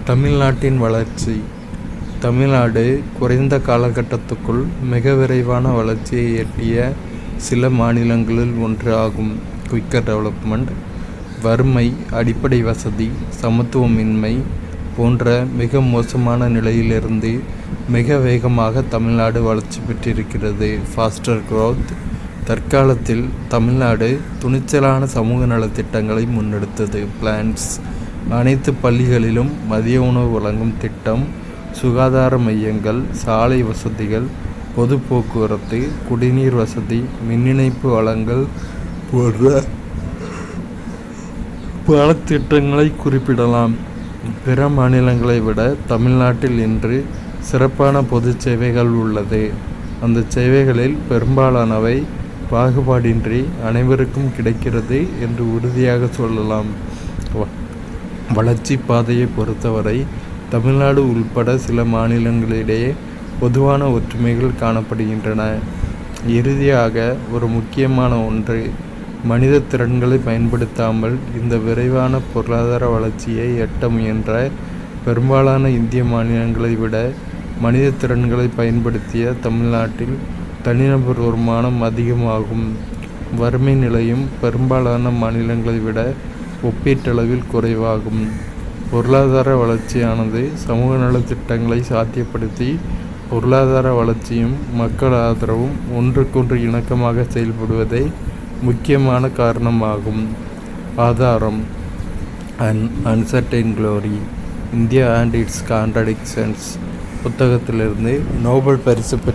தமிழ்நாட்டின் வளர்ச்சி. தமிழ்நாடு குறைந்த காலகட்டத்துக்குள் மிக விரைவான வளர்ச்சியை எட்டிய சில மாநிலங்களில் ஒன்று ஆகும். Quicker development. வறுமை, அடிப்படை வசதி, சமத்துவமின்மை போன்ற மிக மோசமான நிலையிலிருந்து மிக வேகமாக தமிழ்நாடு வளர்ச்சி பெற்றிருக்கிறது. Faster growth. தற்காலத்தில் தமிழ்நாடு துணிச்சலான சமூக நலத்திட்டங்களை முன்னெடுத்தது. பிளான்ஸ். அனைத்து பள்ளிகளிலும் மதிய உணவு வழங்கும் திட்டம், சுகாதார மையங்கள், சாலை வசதிகள், பொது போக்குவரத்து, குடிநீர் வசதி, மின் இணைப்பு வழங்கல் போன்ற பல திட்டங்களை குறிப்பிடலாம். பிற மாநிலங்களை விட தமிழ்நாட்டில் இன்று சிறப்பான பொது சேவைகள் உள்ளது. அந்த சேவைகளில் பெரும்பாலானவை பாகுபாடின்றி அனைவருக்கும் கிடைக்கிறது என்று உறுதியாக சொல்லலாம். வளர்ச்சி பாதையை பொறுத்தவரை தமிழ்நாடு உள்பட சில மாநிலங்களிடையே பொதுவான ஒற்றுமைகள் காணப்படுகின்றன. இறுதியாக ஒரு முக்கியமான ஒன்று, மனித திறன்களை பயன்படுத்தாமல் இந்த விரைவான பொருளாதார வளர்ச்சியை எட்ட முயன்ற பெரும்பாலான இந்திய மாநிலங்களை விட மனித திறன்களை பயன்படுத்திய தமிழ்நாட்டில் தனிநபர் வருமானம் அதிகமாகும். வறுமை நிலையும் பெரும்பாலான மாநிலங்களை விட ஒப்பீட்டளவில் குறைவாகும். பொருளாதார வளர்ச்சியானது சமூக நலத்திட்டங்களை சாத்தியப்படுத்தி பொருளாதார வளர்ச்சியும் மக்கள் ஆதரவும் ஒன்றுக்கொன்று இணக்கமாக செயல்படுவதே முக்கியமான காரணமாகும். ஆதாரம்: an uncertain glory, India and it's contradictions புத்தகத்திலிருந்து நோபல் பரிசு பெற்ற